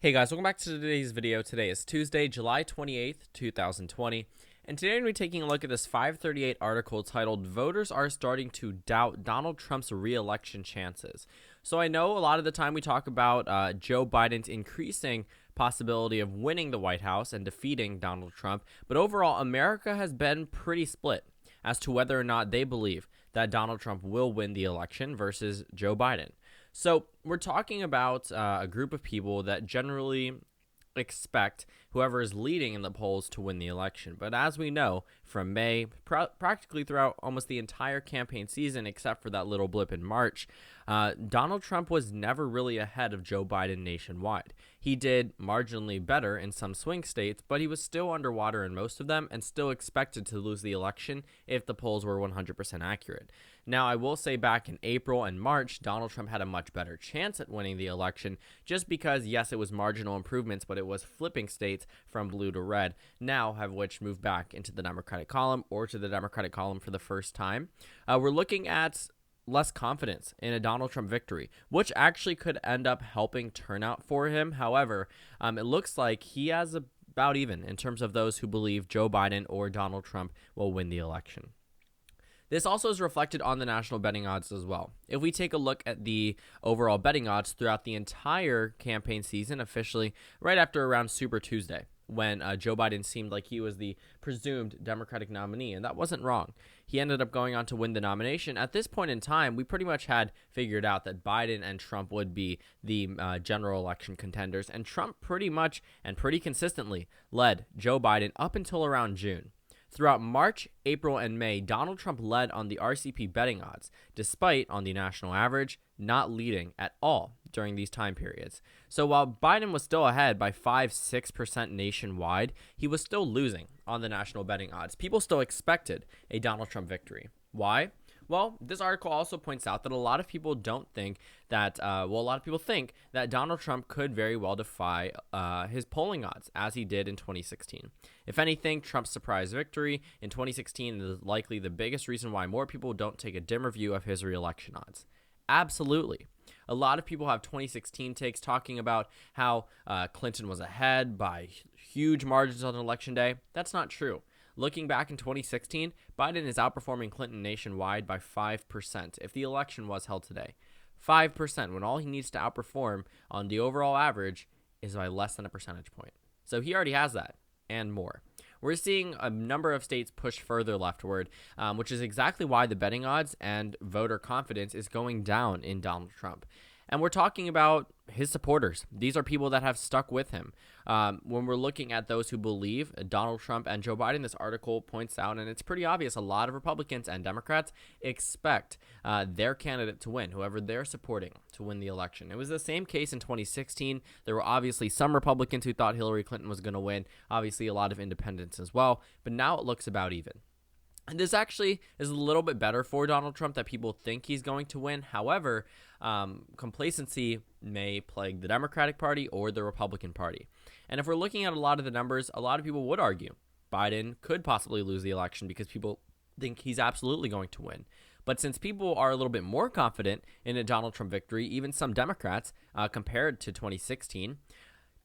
Hey guys, welcome back to today's video. Today is Tuesday, July 28th, 2020, and today we're going to be taking a look at this 538 article titled, Voters Are Starting to Doubt Donald Trump's Re-Election Chances. So I know a lot of the time we talk about Joe Biden's increasing possibility of winning the White House and defeating Donald Trump, but overall America has been pretty split as to whether or not they believe that Donald Trump will win the election versus Joe Biden. So we're talking about a group of people that generally expect whoever is leading in the polls to win the election. But as we know, from May, practically throughout almost the entire campaign season, except for that little blip in March, Donald Trump was never really ahead of Joe Biden nationwide. He did marginally better in some swing states, but he was still underwater in most of them and still expected to lose the election if the polls were 100% accurate. Now, I will say back in April and March, Donald Trump had a much better chance at winning the election just because, yes, it was marginal improvements, but it was flipping states from blue to red, now have which moved back into the Democratic column or to the Democratic column for the first time. We're looking at less confidence in a Donald Trump victory, which actually could end up helping turnout for him. However, it looks like he has about even in terms of those who believe Joe Biden or Donald Trump will win the election. This also is reflected on the national betting odds as well. If we take a look at the overall betting odds throughout the entire campaign season, officially right after around Super Tuesday, when Joe Biden seemed like he was the presumed Democratic nominee, and that wasn't wrong. He ended up going on to win the nomination. At this point in time, we pretty much had figured out that Biden and Trump would be the general election contenders, and Trump pretty much and pretty consistently led Joe Biden up until around June. Throughout March, April, and May, Donald Trump led on the RCP betting odds, despite, on the national average, not leading at all during these time periods. So while Biden was still ahead by 5-6% nationwide, he was still losing on the national betting odds. People still expected a Donald Trump victory. Why? Well, this article also points out that a lot of people don't think that, a lot of people think that Donald Trump could very well defy his polling odds, as he did in 2016. If anything, Trump's surprise victory in 2016 is likely the biggest reason why more people don't take a dimmer view of his re-election odds. Absolutely. A lot of people have 2016 takes talking about how Clinton was ahead by huge margins on election day. That's not true. Looking back in 2016, Biden is outperforming Clinton nationwide by 5% if the election was held today. 5%, when all he needs to outperform on the overall average is by less than a percentage point. So he already has that and more. We're seeing a number of states push further leftward, which is exactly why the betting odds and voter confidence is going down in Donald Trump. And we're talking about his supporters. These are people that have stuck with him. When we're looking at those who believe Donald Trump and Joe Biden, this article points out, and it's pretty obvious, a lot of Republicans and Democrats expect their candidate to win, whoever they're supporting to win the election. It was the same case in 2016. There were obviously some Republicans who thought Hillary Clinton was going to win, obviously a lot of independents as well, but now it looks about even. And this actually is a little bit better for Donald Trump that people think he's going to win. However, complacency may plague the Democratic Party or the Republican Party. And if we're looking at a lot of the numbers, a lot of people would argue Biden could possibly lose the election because people think he's absolutely going to win. But since people are a little bit more confident in a Donald Trump victory, even some Democrats, compared to 2016,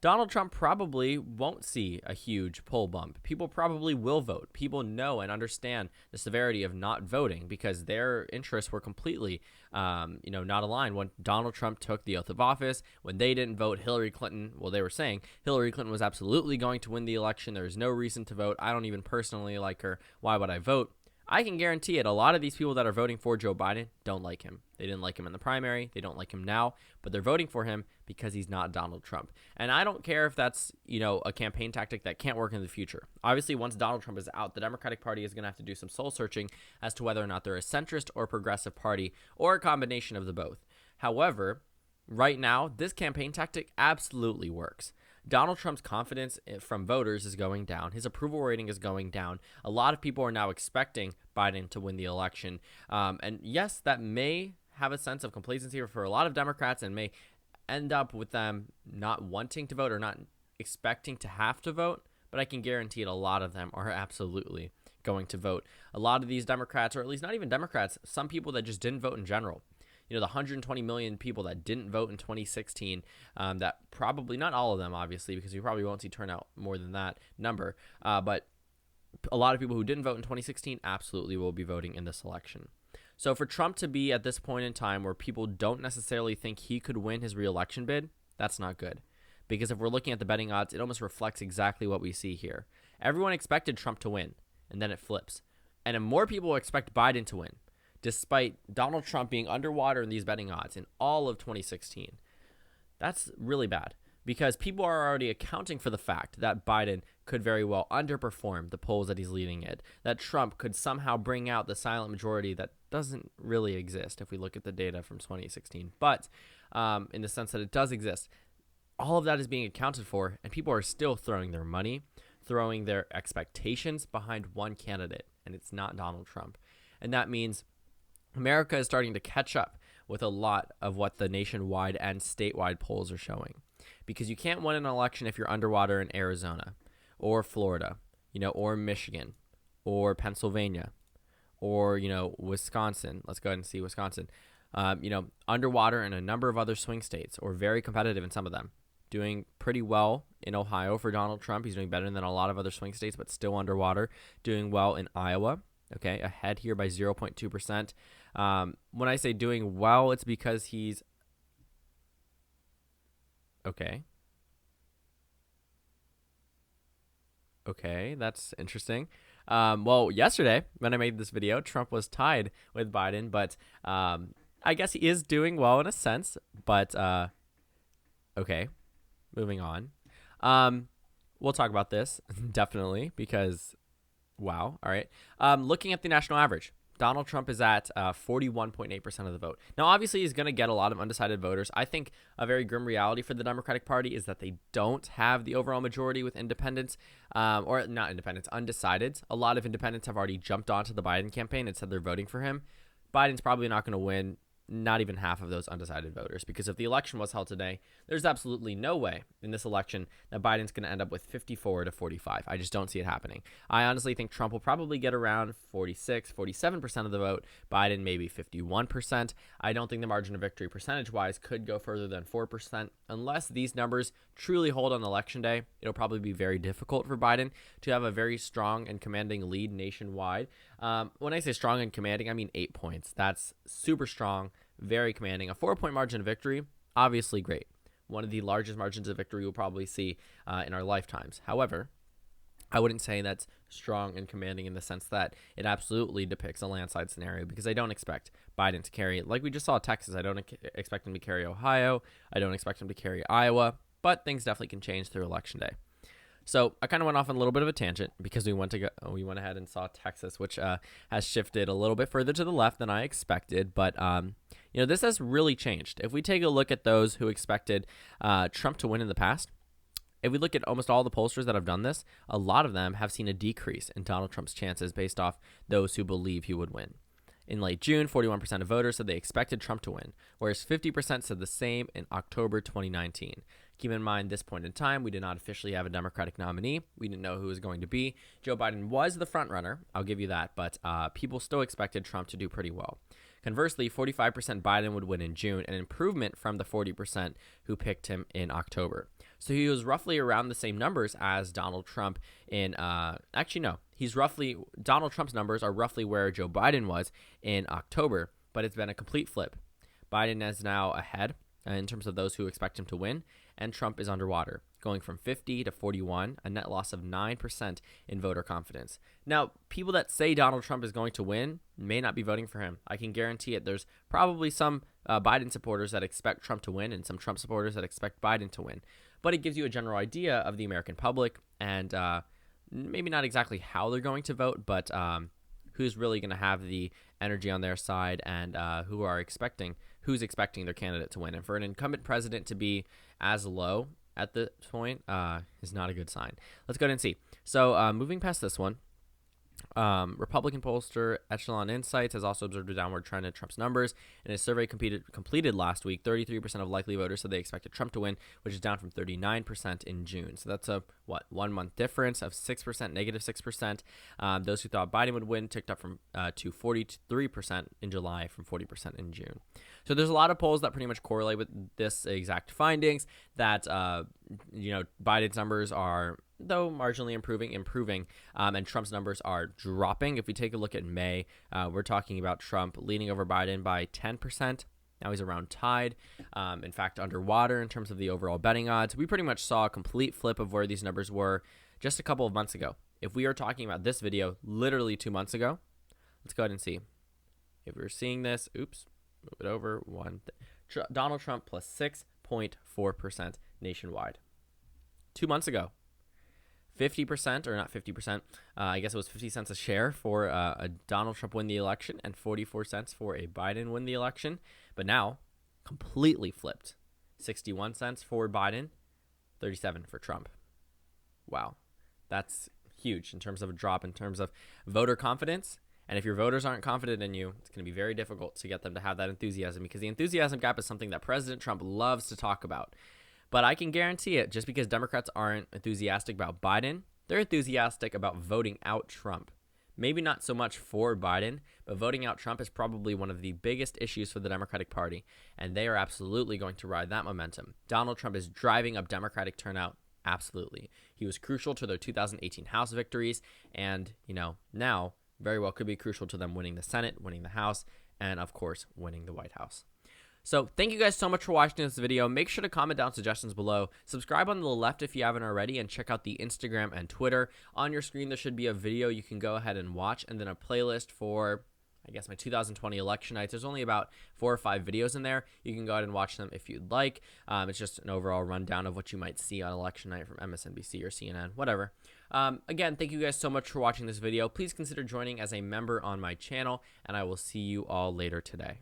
Donald Trump probably won't see a huge poll bump. People probably will vote. People know and understand the severity of not voting because their interests were completely, not aligned when Donald Trump took the oath of office. When they didn't vote Hillary Clinton, they were saying Hillary Clinton was absolutely going to win the election. There is no reason to vote. I don't even personally like her. Why would I vote? I can guarantee it. A lot of these people that are voting for Joe Biden don't like him. They didn't like him in the primary. They don't like him now, but they're voting for him because he's not Donald Trump. And I don't care if that's, a campaign tactic that can't work in the future. Obviously, once Donald Trump is out, the Democratic Party is going to have to do some soul searching as to whether or not they're a centrist or progressive party or a combination of the both. However, right now, this campaign tactic absolutely works. Donald Trump's confidence from voters is going down. His approval rating is going down. A lot of people are now expecting Biden to win the election. And yes, that may have a sense of complacency for a lot of Democrats and may end up with them not wanting to vote or not expecting to have to vote. But I can guarantee it, a lot of them are absolutely going to vote. A lot of these Democrats, or at least not even Democrats, some people that just didn't vote in general, the 120 million people that didn't vote in 2016, that probably, not all of them, obviously, because we probably won't see turnout more than that number, but a lot of people who didn't vote in 2016 absolutely will be voting in this election. So for Trump to be at this point in time where people don't necessarily think he could win his re-election bid, that's not good. Because if we're looking at the betting odds, it almost reflects exactly what we see here. Everyone expected Trump to win, and then it flips. And more people expect Biden to win, despite Donald Trump being underwater in these betting odds in all of 2016. That's really bad, because people are already accounting for the fact that Biden could very well underperform the polls that he's leading in, that Trump could somehow bring out the silent majority that doesn't really exist if we look at the data from 2016. But in the sense that it does exist, all of that is being accounted for, and people are still throwing their money, throwing their expectations behind one candidate, and it's not Donald Trump. And that means America is starting to catch up with a lot of what the nationwide and statewide polls are showing. Because you can't win an election if you're underwater in Arizona or Florida, or Michigan or Pennsylvania or, Wisconsin. Let's go ahead and see Wisconsin. Underwater in a number of other swing states, or very competitive in some of them. Doing pretty well in Ohio for Donald Trump. He's doing better than a lot of other swing states, but still underwater. Doing well in Iowa. Okay, ahead here by 0.2%. When I say doing well, it's because he's... Okay, that's interesting. Well, yesterday, when I made this video, Trump was tied with Biden, but I guess he is doing well in a sense, but okay. Moving on. We'll talk about this, definitely, because, wow. All right. Looking at the national average, Donald Trump is at 41.8% of the vote. Now, obviously, he's going to get a lot of undecided voters. I think a very grim reality for the Democratic Party is that they don't have the overall majority with independents, or not independents, undecideds. A lot of independents have already jumped onto the Biden campaign and said they're voting for him. Biden's probably not going to win not even half of those undecided voters, because if the election was held today, there's absolutely no way in this election that Biden's going to end up with 54 to 45. I just don't see it happening. I honestly think Trump will probably get around 46, 47% of the vote. Biden maybe 51%. I don't think the margin of victory percentage-wise could go further than 4%. Unless these numbers truly hold on election day, it'll probably be very difficult for Biden to have a very strong and commanding lead nationwide. When I say strong and commanding, I mean 8 points. That's super strong, very commanding. A 4-point margin of victory, obviously great. One of the largest margins of victory we'll probably see in our lifetimes. However, I wouldn't say that's strong and commanding in the sense that it absolutely depicts a landslide scenario, because I don't expect Biden to carry, like we just saw Texas, I don't expect him to carry Ohio. I don't expect him to carry Iowa, but things definitely can change through election day. So I kind of went off on a little bit of a tangent because we went ahead and saw Texas, which has shifted a little bit further to the left than I expected. But, this has really changed. If we take a look at those who expected Trump to win in the past, if we look at almost all the pollsters that have done this, a lot of them have seen a decrease in Donald Trump's chances based off those who believe he would win. In late June, 41% of voters said they expected Trump to win, whereas 50% said the same in October 2019. Keep in mind, this point in time, we did not officially have a Democratic nominee. We didn't know who it was going to be. Joe Biden was the front runner, I'll give you that, but people still expected Trump to do pretty well. Conversely, 45% Biden would win in June, an improvement from the 40% who picked him in October. So he was roughly around the same numbers as Donald Trump in, Donald Trump's numbers are roughly where Joe Biden was in October, but it's been a complete flip. Biden is now ahead in terms of those who expect him to win, and Trump is underwater, going from 50 to 41, a net loss of 9% in voter confidence. Now, people that say Donald Trump is going to win may not be voting for him. I can guarantee it. There's probably some Biden supporters that expect Trump to win and some Trump supporters that expect Biden to win. But it gives you a general idea of the American public and maybe not exactly how they're going to vote, but who's really going to have the energy on their side and who's expecting their candidate to win. And for an incumbent president to be as low at this point is not a good sign. Let's go ahead and see. So moving past this one, Republican pollster Echelon Insights has also observed a downward trend in Trump's numbers. In a survey completed last week, 33% of likely voters said they expected Trump to win, which is down from 39% in June. So that's a 1 month difference of 6%, negative 6%. Those who thought Biden would win ticked up from to 43% in July from 40% in June. So there's a lot of polls that pretty much correlate with this exact findings that Biden's numbers are, though marginally improving, and Trump's numbers are dropping. If we take a look at May, we're talking about Trump leading over Biden by 10%. Now he's around tied, in fact, underwater in terms of the overall betting odds. We pretty much saw a complete flip of where these numbers were just a couple of months ago. If we are talking about this video literally 2 months ago, let's go ahead and see. If we're seeing this, oops, move it over, Donald Trump plus 6.4% nationwide. 2 months ago. 50%, or not 50%, I guess it was 50 cents a share for a Donald Trump win the election and 44 cents for a Biden win the election. But now, completely flipped. 61 cents for Biden, 37 for Trump. Wow. That's huge in terms of a drop in terms of voter confidence. And if your voters aren't confident in you, it's going to be very difficult to get them to have that enthusiasm, because the enthusiasm gap is something that President Trump loves to talk about. But I can guarantee it, just because Democrats aren't enthusiastic about Biden, they're enthusiastic about voting out Trump. Maybe not so much for Biden, but voting out Trump is probably one of the biggest issues for the Democratic Party, and they are absolutely going to ride that momentum. Donald Trump is driving up Democratic turnout, absolutely. He was crucial to their 2018 House victories, and, now very well could be crucial to them winning the Senate, winning the House, and, of course, winning the White House. So thank you guys so much for watching this video. Make sure to comment down suggestions below. Subscribe on the left if you haven't already, and check out the Instagram and Twitter. On your screen, there should be a video you can go ahead and watch, and then a playlist for, I guess, my 2020 election nights. There's only about 4 or 5 videos in there. You can go ahead and watch them if you'd like. It's just an overall rundown of what you might see on election night from MSNBC or CNN, whatever. Again, thank you guys so much for watching this video. Please consider joining as a member on my channel, and I will see you all later today.